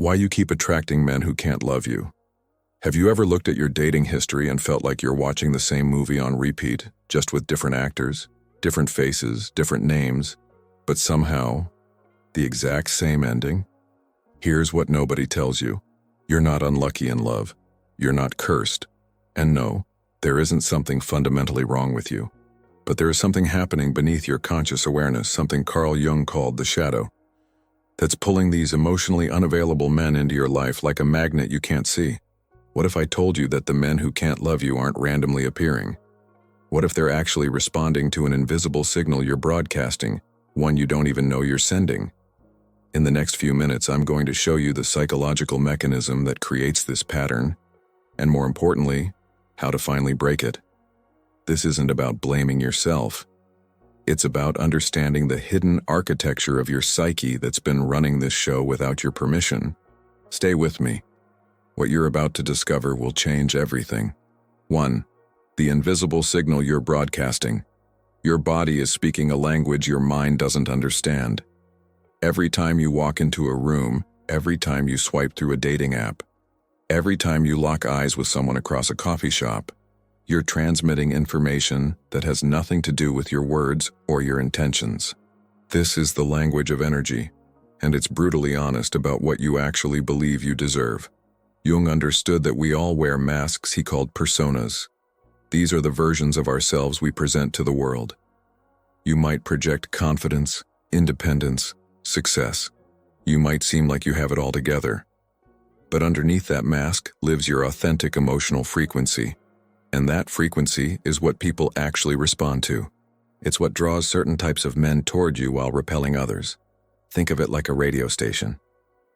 Why you keep attracting men who can't love you. Have you ever looked at your dating history and felt like you're watching the same movie on repeat, just with different actors, different faces, different names, but somehow the exact same ending? Here's what nobody tells you. You're not unlucky in love. You're not cursed. And no, there isn't something fundamentally wrong with you. But there is something happening beneath your conscious awareness, something Carl Jung called the shadow, that's pulling these emotionally unavailable men into your life like a magnet you can't see. What if I told you that the men who can't love you aren't randomly appearing? What if they're actually responding to an invisible signal you're broadcasting, one you don't even know you're sending? In the next few minutes, I'm going to show you the psychological mechanism that creates this pattern, and more importantly, how to finally break it. This isn't about blaming yourself. It's about understanding the hidden architecture of your psyche that's been running this show without your permission. Stay with me. What you're about to discover will change everything. 1. The invisible signal you're broadcasting. Your body is speaking a language your mind doesn't understand. Every time you walk into a room, every time you swipe through a dating app, every time you lock eyes with someone across a coffee shop, you're transmitting information that has nothing to do with your words or your intentions. This is the language of energy, and it's brutally honest about what you actually believe you deserve. Jung understood that we all wear masks he called personas. These are the versions of ourselves we present to the world. You might project confidence, independence, success. You might seem like you have it all together. But underneath that mask lives your authentic emotional frequency. And that frequency is what people actually respond to. It's what draws certain types of men toward you while repelling others. Think of it like a radio station.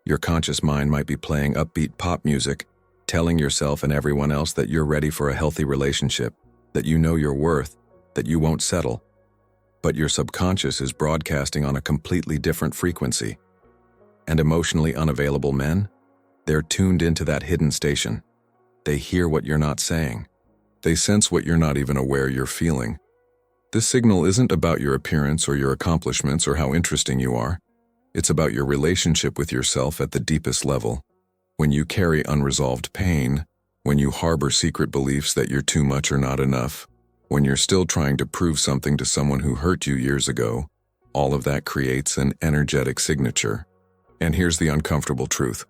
Your conscious mind might be playing upbeat pop music, telling yourself and everyone else that you're ready for a healthy relationship, that you know your worth, that you won't settle. But your subconscious is broadcasting on a completely different frequency. And emotionally unavailable men? They're tuned into that hidden station. They hear what you're not saying. They sense what you're not even aware you're feeling. This signal isn't about your appearance or your accomplishments or how interesting you are. It's about your relationship with yourself at the deepest level. When you carry unresolved pain, when you harbor secret beliefs that you're too much or not enough, when you're still trying to prove something to someone who hurt you years ago, all of that creates an energetic signature. And here's the uncomfortable truth.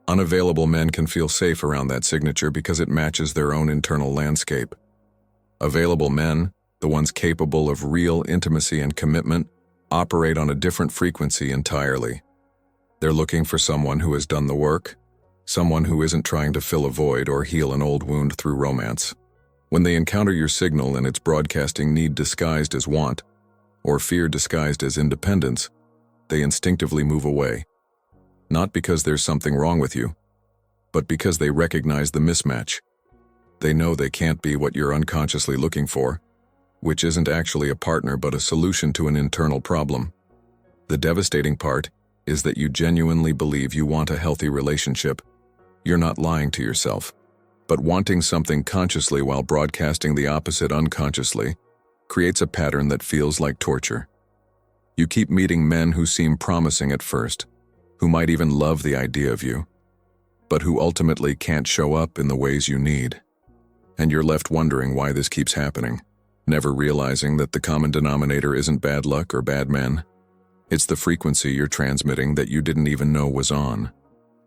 Unavailable men can feel safe around that signature because it matches their own internal landscape. Available men, the ones capable of real intimacy and commitment, operate on a different frequency entirely. They're looking for someone who has done the work, someone who isn't trying to fill a void or heal an old wound through romance. When they encounter your signal and it's broadcasting need disguised as want, or fear disguised as independence, they instinctively move away. Not because there's something wrong with you, but because they recognize the mismatch. They know they can't be what you're unconsciously looking for, which isn't actually a partner but a solution to an internal problem. The devastating part is that you genuinely believe you want a healthy relationship. You're not lying to yourself, but wanting something consciously while broadcasting the opposite unconsciously creates a pattern that feels like torture. You keep meeting men who seem promising at first, who might even love the idea of you, but who ultimately can't show up in the ways you need. And you're left wondering why this keeps happening, never realizing that the common denominator isn't bad luck or bad men. It's the frequency you're transmitting that you didn't even know was on.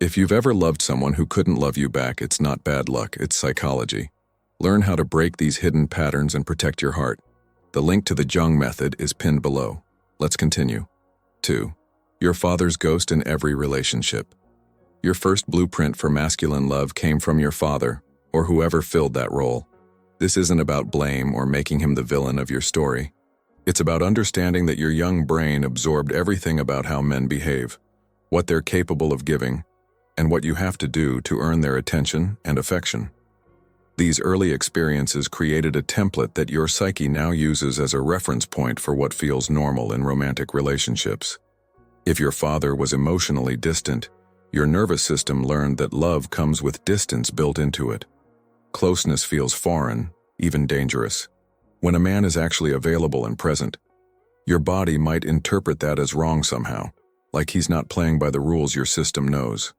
If you've ever loved someone who couldn't love you back, it's not bad luck, it's psychology. Learn how to break these hidden patterns and protect your heart. The link to the Jung Method is pinned below. Let's continue. 2. Your father's ghost in every relationship. Your first blueprint for masculine love came from your father, or whoever filled that role. This isn't about blame or making him the villain of your story. It's about understanding that your young brain absorbed everything about how men behave, what they're capable of giving, and what you have to do to earn their attention and affection. These early experiences created a template that your psyche now uses as a reference point for what feels normal in romantic relationships. If your father was emotionally distant, your nervous system learned that love comes with distance built into it. Closeness feels foreign, even dangerous. When a man is actually available and present, your body might interpret that as wrong somehow, like he's not playing by the rules your system knows.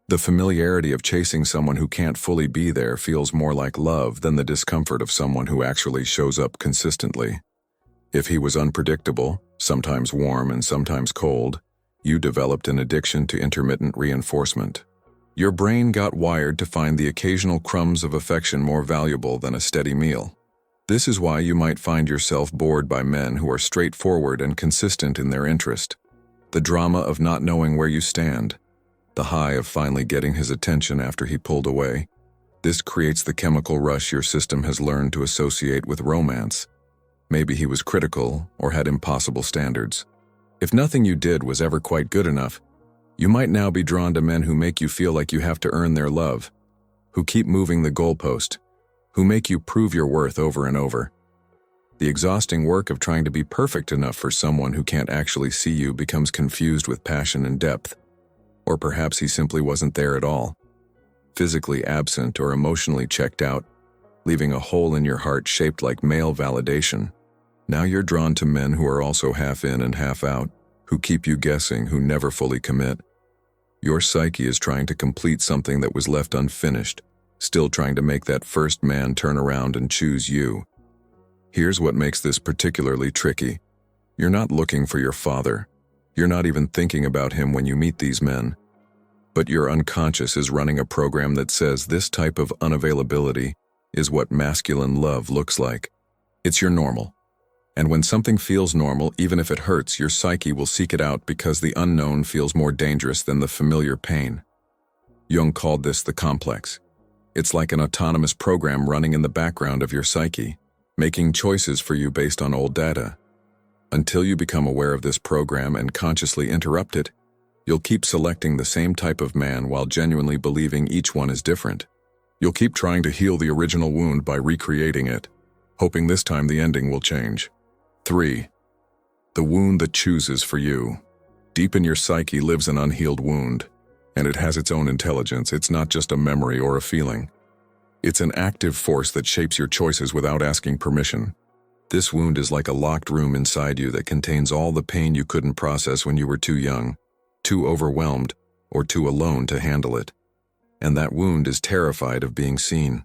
The familiarity of chasing someone who can't fully be there feels more like love than the discomfort of someone who actually shows up consistently. If he was unpredictable, sometimes warm and sometimes cold, you developed an addiction to intermittent reinforcement. Your brain got wired to find the occasional crumbs of affection more valuable than a steady meal. This is why you might find yourself bored by men who are straightforward and consistent in their interest. The drama of not knowing where you stand, the high of finally getting his attention after he pulled away. This creates the chemical rush your system has learned to associate with romance. Maybe he was critical or had impossible standards. If nothing you did was ever quite good enough, you might now be drawn to men who make you feel like you have to earn their love, who keep moving the goalpost, who make you prove your worth over and over. The exhausting work of trying to be perfect enough for someone who can't actually see you becomes confused with passion and depth. Or perhaps he simply wasn't there at all, physically absent or emotionally checked out, leaving a hole in your heart shaped like male validation. Now you're drawn to men who are also half in and half out, who keep you guessing, who never fully commit. Your psyche is trying to complete something that was left unfinished, still trying to make that first man turn around and choose you. Here's what makes this particularly tricky. You're not looking for your father. You're not even thinking about him when you meet these men. But your unconscious is running a program that says this type of unavailability is what masculine love looks like. It's your normal. And when something feels normal, even if it hurts, your psyche will seek it out because the unknown feels more dangerous than the familiar pain. Jung called this the complex. It's like an autonomous program running in the background of your psyche, making choices for you based on old data. Until you become aware of this program and consciously interrupt it, you'll keep selecting the same type of man while genuinely believing each one is different. You'll keep trying to heal the original wound by recreating it, hoping this time the ending will change. 3. The wound that chooses for you. Deep in your psyche lives an unhealed wound, and it has its own intelligence. It's not just a memory or a feeling. It's an active force that shapes your choices without asking permission. This wound is like a locked room inside you that contains all the pain you couldn't process when you were too young, too overwhelmed, or too alone to handle it. And that wound is terrified of being seen.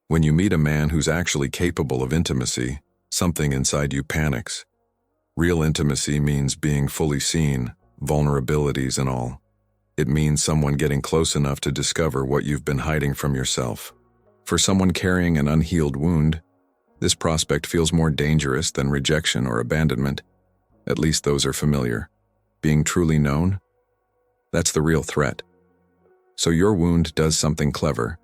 When you meet a man who's actually capable of intimacy, something inside you panics. Real intimacy means being fully seen, vulnerabilities and all. It means someone getting close enough to discover what you've been hiding from yourself. For someone carrying an unhealed wound, this prospect feels more dangerous than rejection or abandonment. At least those are familiar. Being truly known? That's the real threat. So your wound does something clever.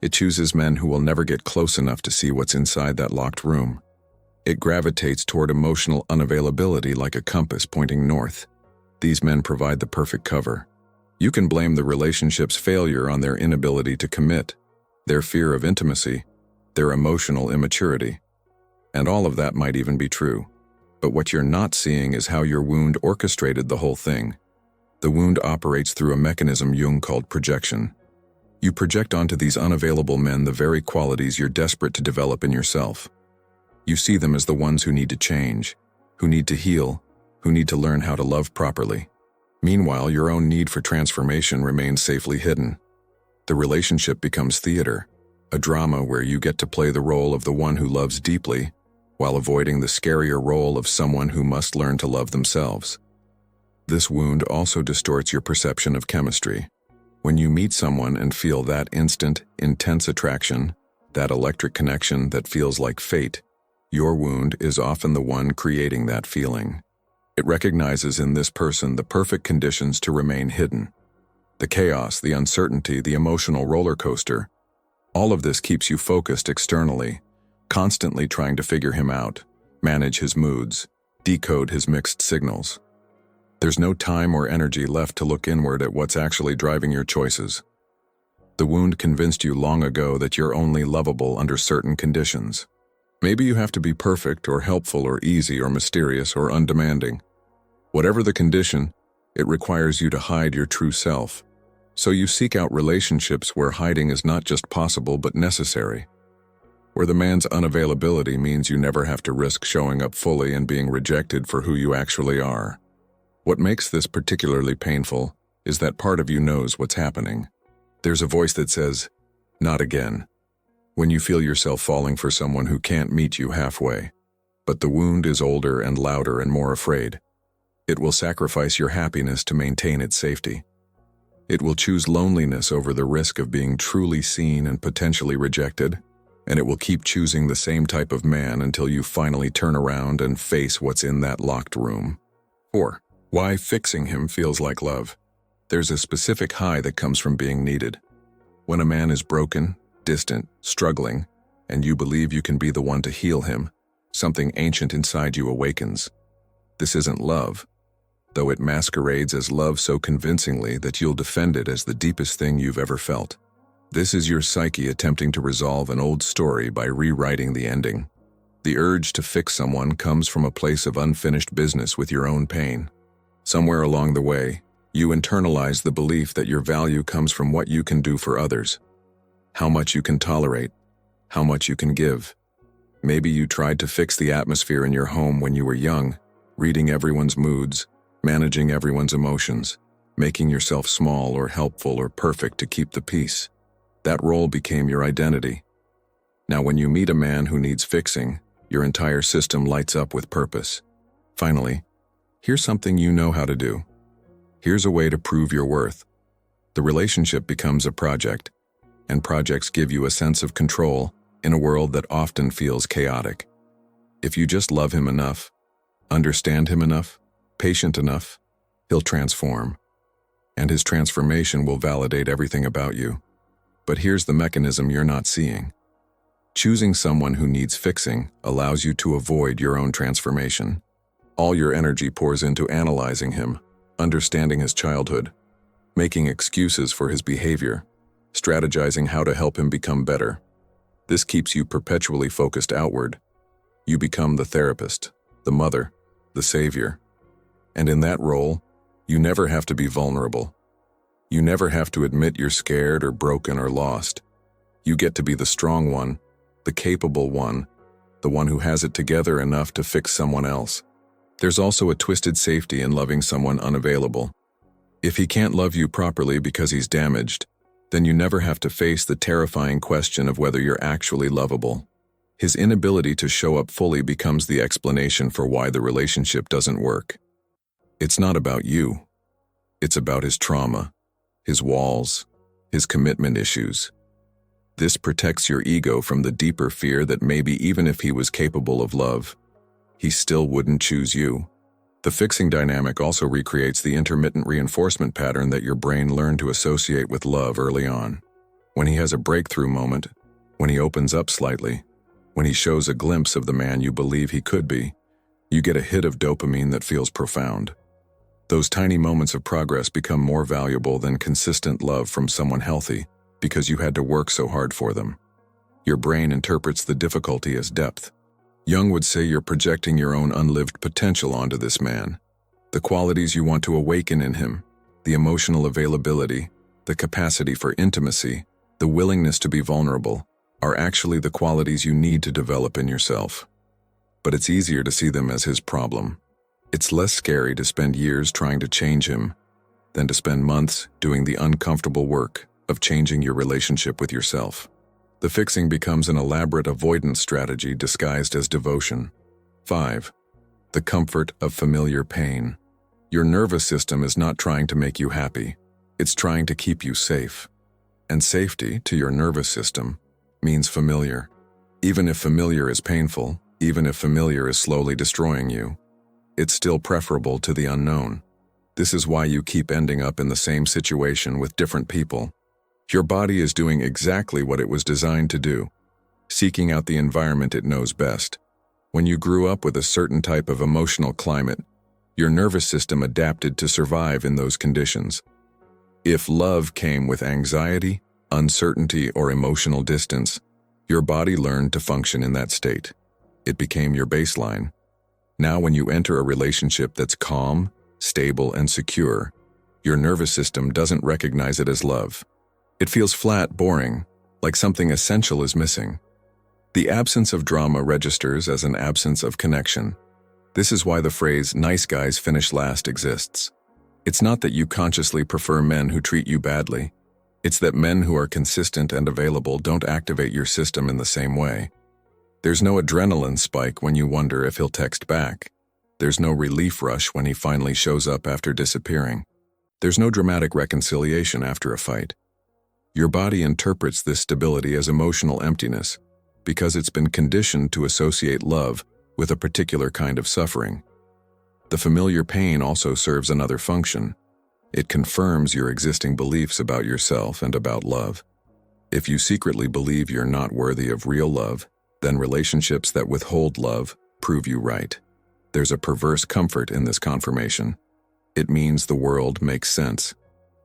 It chooses men who will never get close enough to see what's inside that locked room. It gravitates toward emotional unavailability like a compass pointing north. These men provide the perfect cover. You can blame the relationship's failure on their inability to commit, their fear of intimacy, their emotional immaturity. And all of that might even be true. But what you're not seeing is how your wound orchestrated the whole thing. The wound operates through a mechanism Jung called projection. You project onto these unavailable men the very qualities you're desperate to develop in yourself. You see them as the ones who need to change, who need to heal, who need to learn how to love properly. Meanwhile, your own need for transformation remains safely hidden. The relationship becomes theater, a drama where you get to play the role of the one who loves deeply, while avoiding the scarier role of someone who must learn to love themselves. This wound also distorts your perception of chemistry. When you meet someone and feel that instant, intense attraction, that electric connection that feels like fate, your wound is often the one creating that feeling. It recognizes in this person the perfect conditions to remain hidden. The chaos, the uncertainty, the emotional roller coaster, all of this keeps you focused externally, constantly trying to figure him out, manage his moods, decode his mixed signals. There's no time or energy left to look inward at what's actually driving your choices. The wound convinced you long ago that you're only lovable under certain conditions. Maybe you have to be perfect or helpful or easy or mysterious or undemanding. Whatever the condition, it requires you to hide your true self. So you seek out relationships where hiding is not just possible but necessary. Where the man's unavailability means you never have to risk showing up fully and being rejected for who you actually are. What makes this particularly painful is that part of you knows what's happening. There's a voice that says, "Not again," when you feel yourself falling for someone who can't meet you halfway. But the wound is older and louder and more afraid. It will sacrifice your happiness to maintain its safety. It will choose loneliness over the risk of being truly seen and potentially rejected, and it will keep choosing the same type of man until you finally turn around and face what's in that locked room. 4. Why fixing him feels like love. There's a specific high that comes from being needed. When a man is broken, distant, struggling, and you believe you can be the one to heal him, something ancient inside you awakens. This isn't love, though it masquerades as love so convincingly that you'll defend it as the deepest thing you've ever felt. This is your psyche attempting to resolve an old story by rewriting the ending. The urge to fix someone comes from a place of unfinished business with your own pain. Somewhere along the way, you internalize the belief that your value comes from what you can do for others, how much you can tolerate, how much you can give. Maybe you tried to fix the atmosphere in your home when you were young, reading everyone's moods, managing everyone's emotions, making yourself small or helpful or perfect to keep the peace. That role became your identity. Now when you meet a man who needs fixing, your entire system lights up with purpose. Finally, here's something you know how to do. Here's a way to prove your worth. The relationship becomes a project, and projects give you a sense of control in a world that often feels chaotic. If you just love him enough, understand him enough, patient enough, he'll transform. And his transformation will validate everything about you. But here's the mechanism you're not seeing. Choosing someone who needs fixing allows you to avoid your own transformation. All your energy pours into analyzing him, understanding his childhood, making excuses for his behavior, strategizing how to help him become better. This keeps you perpetually focused outward. You become the therapist, the mother, the savior. And in that role, you never have to be vulnerable. You never have to admit you're scared or broken or lost. You get to be the strong one, the capable one, the one who has it together enough to fix someone else. There's also a twisted safety in loving someone unavailable. If he can't love you properly because he's damaged, then you never have to face the terrifying question of whether you're actually lovable. His inability to show up fully becomes the explanation for why the relationship doesn't work. It's not about you. It's about his trauma, his walls, his commitment issues. This protects your ego from the deeper fear that maybe even if he was capable of love, he still wouldn't choose you. The fixing dynamic also recreates the intermittent reinforcement pattern that your brain learned to associate with love early on. When he has a breakthrough moment, when he opens up slightly, when he shows a glimpse of the man you believe he could be, you get a hit of dopamine that feels profound. Those tiny moments of progress become more valuable than consistent love from someone healthy because you had to work so hard for them. Your brain interprets the difficulty as depth. Jung would say you're projecting your own unlived potential onto this man. The qualities you want to awaken in him, the emotional availability, the capacity for intimacy, the willingness to be vulnerable, are actually the qualities you need to develop in yourself. But it's easier to see them as his problem. It's less scary to spend years trying to change him than to spend months doing the uncomfortable work of changing your relationship with yourself. The fixing becomes an elaborate avoidance strategy disguised as devotion. 5. The comfort of familiar pain. Your nervous system is not trying to make you happy. It's trying to keep you safe. And safety, to your nervous system, means familiar. Even if familiar is painful, even if familiar is slowly destroying you, it's still preferable to the unknown. This is why you keep ending up in the same situation with different people. Your body is doing exactly what it was designed to do, seeking out the environment it knows best. When you grew up with a certain type of emotional climate, your nervous system adapted to survive in those conditions. If love came with anxiety, uncertainty, or emotional distance, your body learned to function in that state. It became your baseline. Now when you enter a relationship that's calm, stable, and secure, your nervous system doesn't recognize it as love. It feels flat, boring, like something essential is missing. The absence of drama registers as an absence of connection. This is why the phrase, "nice guys finish last," exists. It's not that you consciously prefer men who treat you badly. It's that men who are consistent and available don't activate your system in the same way. There's no adrenaline spike when you wonder if he'll text back. There's no relief rush when he finally shows up after disappearing. There's no dramatic reconciliation after a fight. Your body interprets this stability as emotional emptiness because it's been conditioned to associate love with a particular kind of suffering. The familiar pain also serves another function. It confirms your existing beliefs about yourself and about love. If you secretly believe you're not worthy of real love, then relationships that withhold love prove you right. There's a perverse comfort in this confirmation. It means the world makes sense.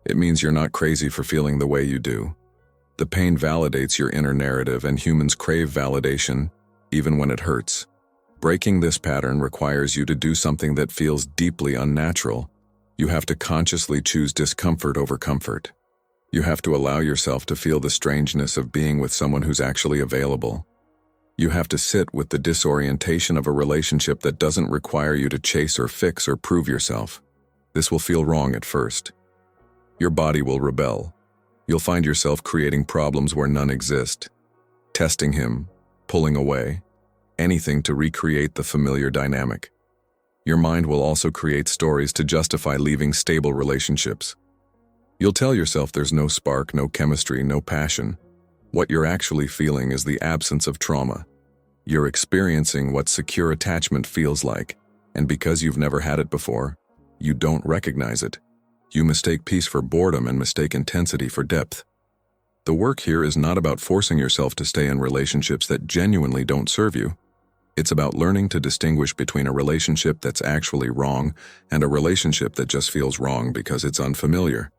It means you're not crazy for feeling the way you do. The pain validates your inner narrative, and humans crave validation, even when it hurts. Breaking this pattern requires you to do something that feels deeply unnatural. You have to consciously choose discomfort over comfort. You have to allow yourself to feel the strangeness of being with someone who's actually available. You have to sit with the disorientation of a relationship that doesn't require you to chase or fix or prove yourself. This will feel wrong at first. Your body will rebel. You'll find yourself creating problems where none exist, testing him, pulling away, anything to recreate the familiar dynamic. Your mind will also create stories to justify leaving stable relationships. You'll tell yourself there's no spark, no chemistry, no passion. What you're actually feeling is the absence of trauma. You're experiencing what secure attachment feels like, and because you've never had it before, you don't recognize it. You mistake peace for boredom and mistake intensity for depth. The work here is not about forcing yourself to stay in relationships that genuinely don't serve you. It's about learning to distinguish between a relationship that's actually wrong and a relationship that just feels wrong because it's unfamiliar.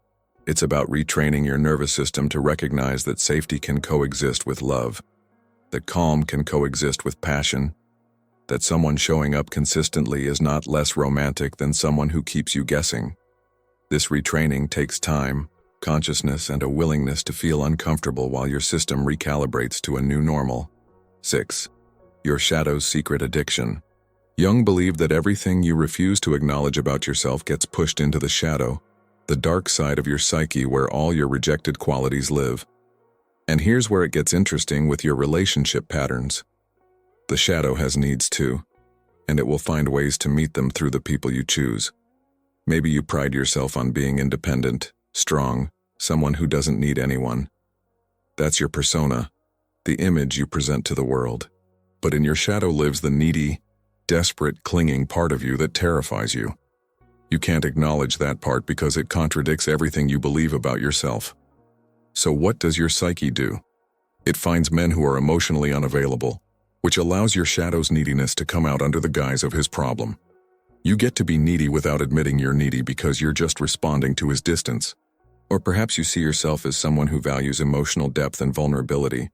It's about retraining your nervous system to recognize that safety can coexist with love, that calm can coexist with passion, that someone showing up consistently is not less romantic than someone who keeps you guessing. This retraining takes time, consciousness, and a willingness to feel uncomfortable while your system recalibrates to a new normal. 6. Your shadow's secret addiction. Jung believed that everything you refuse to acknowledge about yourself gets pushed into the shadow, the dark side of your psyche where all your rejected qualities live. And here's where it gets interesting with your relationship patterns. The shadow has needs too, and it will find ways to meet them through the people you choose. Maybe you pride yourself on being independent, strong, someone who doesn't need anyone. That's your persona, the image you present to the world. But in your shadow lives the needy, desperate, clinging part of you that terrifies you. You can't acknowledge that part because it contradicts everything you believe about yourself. So what does your psyche do? It finds men who are emotionally unavailable, which allows your shadow's neediness to come out under the guise of his problem. You get to be needy without admitting you're needy because you're just responding to his distance. Or perhaps you see yourself as someone who values emotional depth and vulnerability.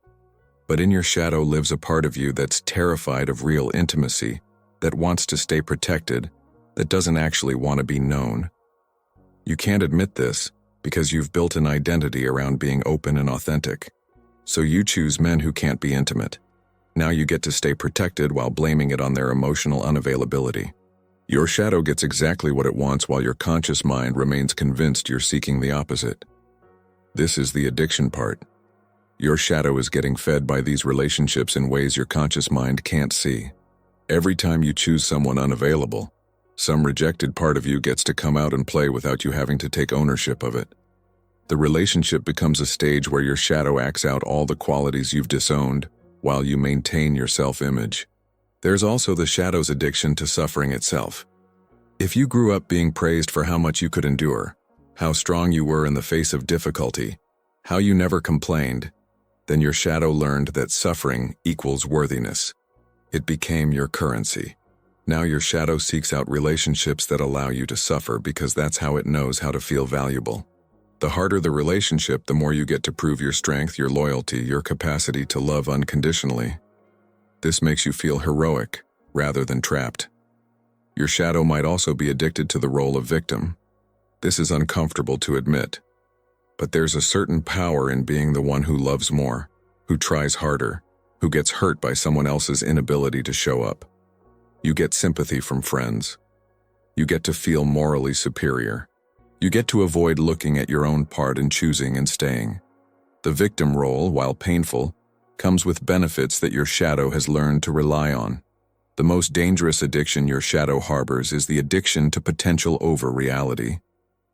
But in your shadow lives a part of you that's terrified of real intimacy, that wants to stay protected, that doesn't actually want to be known. You can't admit this because you've built an identity around being open and authentic. So you choose men who can't be intimate. Now you get to stay protected while blaming it on their emotional unavailability. Your shadow gets exactly what it wants while your conscious mind remains convinced you're seeking the opposite. This is the addiction part. Your shadow is getting fed by these relationships in ways your conscious mind can't see. Every time you choose someone unavailable, some rejected part of you gets to come out and play without you having to take ownership of it. The relationship becomes a stage where your shadow acts out all the qualities you've disowned while you maintain your self-image. There's also the shadow's addiction to suffering itself. If you grew up being praised for how much you could endure, how strong you were in the face of difficulty, how you never complained, then your shadow learned that suffering equals worthiness. It became your currency. Now your shadow seeks out relationships that allow you to suffer because that's how it knows how to feel valuable. The harder the relationship, the more you get to prove your strength, your loyalty, your capacity to love unconditionally. This makes you feel heroic rather than trapped. Your shadow might also be addicted to the role of victim. This is uncomfortable to admit. But there's a certain power in being the one who loves more, who tries harder, who gets hurt by someone else's inability to show up. You get sympathy from friends. You get to feel morally superior. You get to avoid looking at your own part in choosing and staying. The victim role, while painful, comes with benefits that your shadow has learned to rely on. The most dangerous addiction your shadow harbors is the addiction to potential over reality.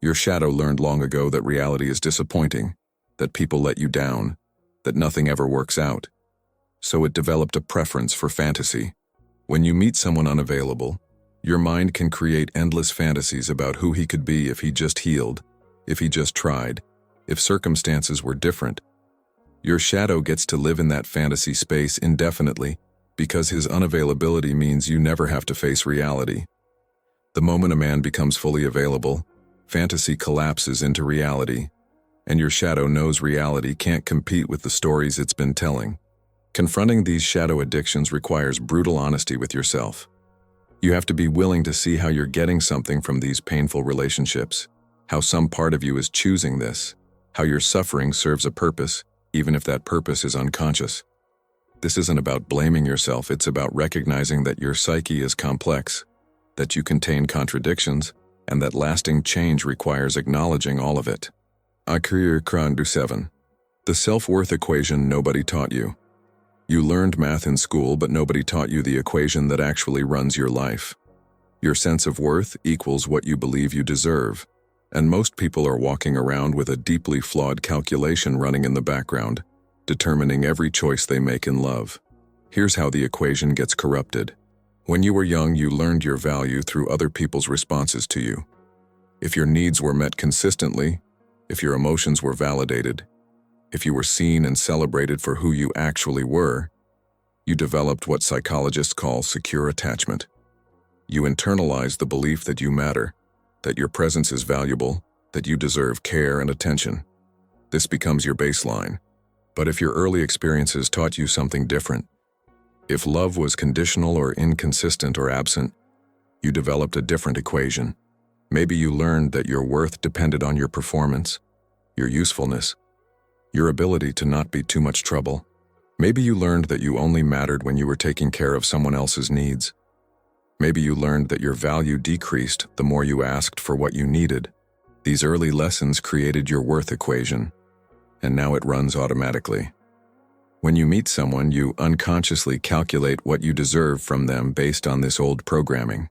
Your shadow learned long ago that reality is disappointing, that people let you down, that nothing ever works out. So it developed a preference for fantasy. When you meet someone unavailable, your mind can create endless fantasies about who he could be if he just healed, if he just tried, if circumstances were different. Your shadow gets to live in that fantasy space indefinitely because his unavailability means you never have to face reality. The moment a man becomes fully available, fantasy collapses into reality, and your shadow knows reality can't compete with the stories it's been telling. Confronting these shadow addictions requires brutal honesty with yourself. You have to be willing to see how you're getting something from these painful relationships, how some part of you is choosing this, how your suffering serves a purpose, even if that purpose is unconscious. This isn't about blaming yourself, it's about recognizing that your psyche is complex, that you contain contradictions, and that lasting change requires acknowledging all of it. Akrir Krandu 7. The self-worth equation nobody taught you. You learned math in school, but nobody taught you the equation that actually runs your life. Your sense of worth equals what you believe you deserve, and most people are walking around with a deeply flawed calculation running in the background, determining every choice they make in love. Here's how the equation gets corrupted. When you were young, you learned your value through other people's responses to you. If your needs were met consistently, if your emotions were validated, if you were seen and celebrated for who you actually were, you developed what psychologists call secure attachment. You internalized the belief that you matter, that your presence is valuable, that you deserve care and attention. This becomes your baseline. But if your early experiences taught you something different, if love was conditional or inconsistent or absent, you developed a different equation. Maybe you learned that your worth depended on your performance, your usefulness, your ability to not be too much trouble. Maybe you learned that you only mattered when you were taking care of someone else's needs. Maybe you learned that your value decreased the more you asked for what you needed. These early lessons created your worth equation, and now it runs automatically. When you meet someone, you unconsciously calculate what you deserve from them based on this old programming.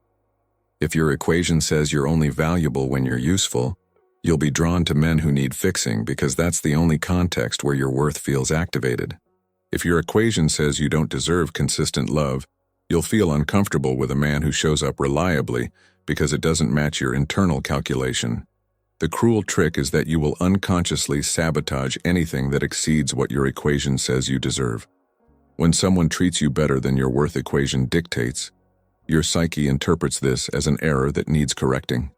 If your equation says you're only valuable when you're useful, you'll be drawn to men who need fixing because that's the only context where your worth feels activated. If your equation says you don't deserve consistent love, you'll feel uncomfortable with a man who shows up reliably because it doesn't match your internal calculation. The cruel trick is that you will unconsciously sabotage anything that exceeds what your equation says you deserve. When someone treats you better than your worth equation dictates, your psyche interprets this as an error that needs correcting.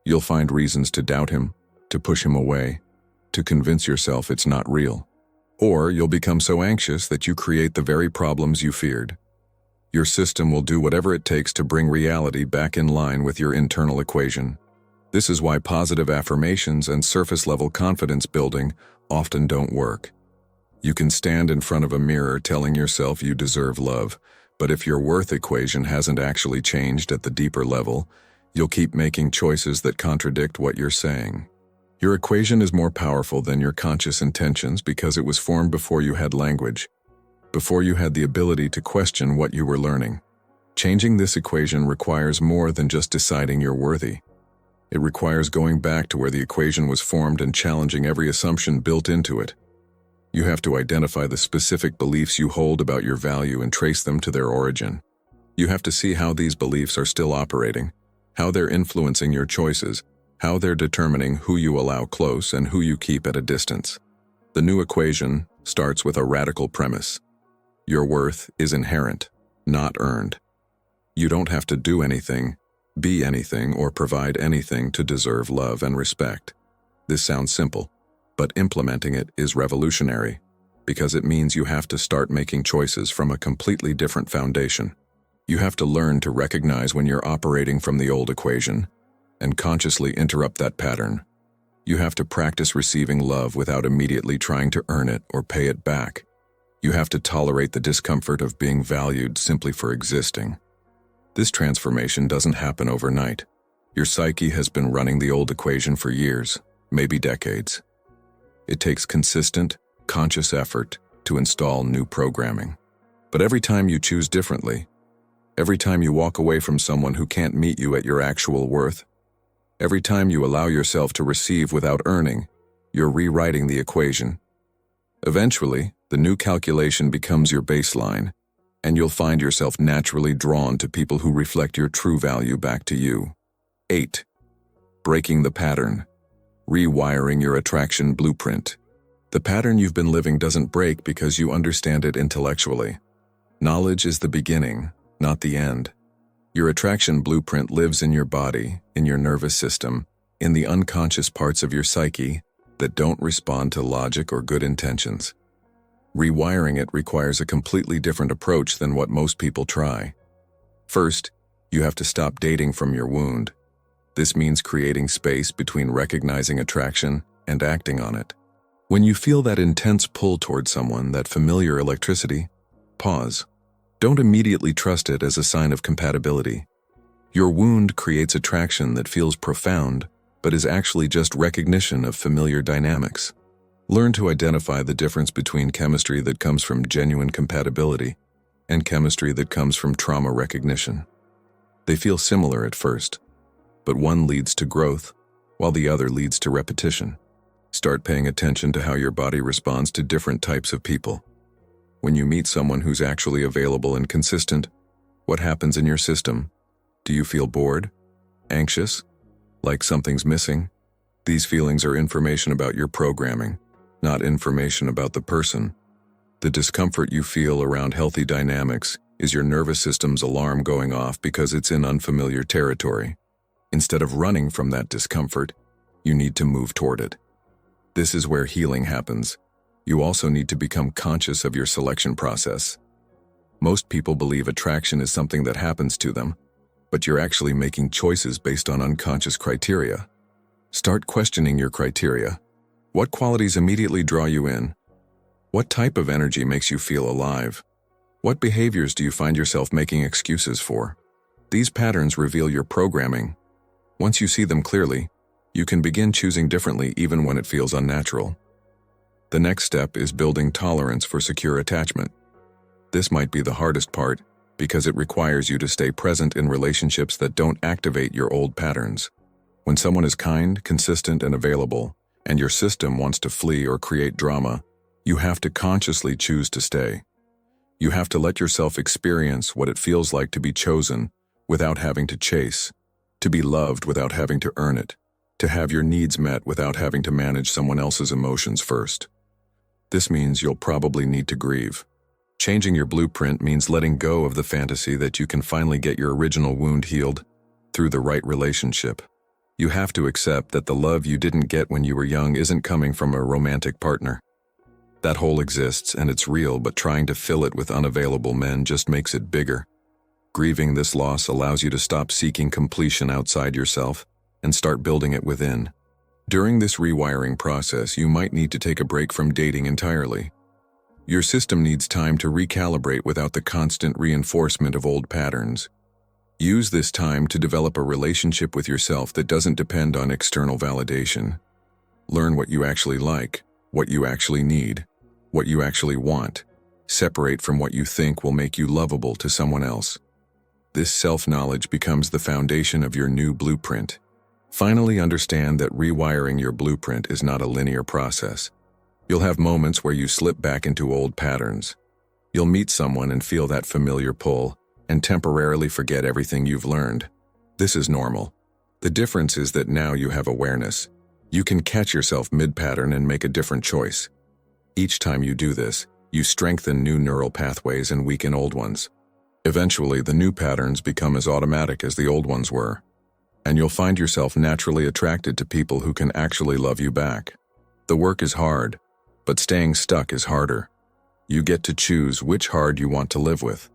You'll find reasons to doubt him, to push him away, to convince yourself it's not real. Or you'll become so anxious that you create the very problems you feared. Your system will do whatever it takes to bring reality back in line with your internal equation. This is why positive affirmations and surface-level confidence building often don't work. You can stand in front of a mirror telling yourself you deserve love, but if your worth equation hasn't actually changed at the deeper level, you'll keep making choices that contradict what you're saying. Your equation is more powerful than your conscious intentions because it was formed before you had language, before you had the ability to question what you were learning. Changing this equation requires more than just deciding you're worthy. It requires going back to where the equation was formed and challenging every assumption built into it. You have to identify the specific beliefs you hold about your value and trace them to their origin. You have to see how these beliefs are still operating, how they're influencing your choices, how they're determining who you allow close and who you keep at a distance. The new equation starts with a radical premise. Your worth is inherent, not earned. You don't have to do anything, be anything, or provide anything to deserve love and respect. This sounds simple, but implementing it is revolutionary, because it means you have to start making choices from a completely different foundation. You have to learn to recognize when you're operating from the old equation and consciously interrupt that pattern. You have to practice receiving love without immediately trying to earn it or pay it back. You have to tolerate the discomfort of being valued simply for existing. This transformation doesn't happen overnight. Your psyche has been running the old equation for years, maybe decades. It takes consistent, conscious effort to install new programming. But every time you choose differently, every time you walk away from someone who can't meet you at your actual worth, every time you allow yourself to receive without earning, you're rewriting the equation. Eventually, the new calculation becomes your baseline, and you'll find yourself naturally drawn to people who reflect your true value back to you. 8. Breaking the pattern. Rewiring your attraction blueprint. The pattern you've been living doesn't break because you understand it intellectually. Knowledge is the beginning, not the end. Your attraction blueprint lives in your body, in your nervous system, in the unconscious parts of your psyche that don't respond to logic or good intentions. Rewiring it requires a completely different approach than what most people try. First, you have to stop dating from your wound. This means creating space between recognizing attraction and acting on it. When you feel that intense pull toward someone, that familiar electricity, pause. Don't immediately trust it as a sign of compatibility. Your wound creates attraction that feels profound, but is actually just recognition of familiar dynamics. Learn to identify the difference between chemistry that comes from genuine compatibility and chemistry that comes from trauma recognition. They feel similar at first, but one leads to growth, while the other leads to repetition. Start paying attention to how your body responds to different types of people. When you meet someone who's actually available and consistent, what happens in your system? Do you feel bored? Anxious? Like something's missing? These feelings are information about your programming, not information about the person. The discomfort you feel around healthy dynamics is your nervous system's alarm going off because it's in unfamiliar territory. Instead of running from that discomfort, you need to move toward it. This is where healing happens. You also need to become conscious of your selection process. Most people believe attraction is something that happens to them, but you're actually making choices based on unconscious criteria. Start questioning your criteria. What qualities immediately draw you in? What type of energy makes you feel alive? What behaviors do you find yourself making excuses for? These patterns reveal your programming. Once you see them clearly, you can begin choosing differently even when it feels unnatural. The next step is building tolerance for secure attachment. This might be the hardest part because it requires you to stay present in relationships that don't activate your old patterns. When someone is kind, consistent, and available, and your system wants to flee or create drama, you have to consciously choose to stay. You have to let yourself experience what it feels like to be chosen without having to chase, to be loved without having to earn it, to have your needs met without having to manage someone else's emotions first. This means you'll probably need to grieve. Changing your blueprint means letting go of the fantasy that you can finally get your original wound healed through the right relationship. You have to accept that the love you didn't get when you were young isn't coming from a romantic partner. That hole exists and it's real, but trying to fill it with unavailable men just makes it bigger. Grieving this loss allows you to stop seeking completion outside yourself and start building it within. During this rewiring process, you might need to take a break from dating entirely. Your system needs time to recalibrate without the constant reinforcement of old patterns. Use this time to develop a relationship with yourself that doesn't depend on external validation. Learn what you actually like, what you actually need, what you actually want. Separate from what you think will make you lovable to someone else. This self-knowledge becomes the foundation of your new blueprint. Finally, understand that rewiring your blueprint is not a linear process. You'll have moments where you slip back into old patterns. You'll meet someone and feel that familiar pull, and temporarily forget everything you've learned. This is normal. The difference is that now you have awareness. You can catch yourself mid-pattern and make a different choice. Each time you do this, you strengthen new neural pathways and weaken old ones. Eventually, the new patterns become as automatic as the old ones were, and you'll find yourself naturally attracted to people who can actually love you back. The work is hard, but staying stuck is harder. You get to choose which hard you want to live with.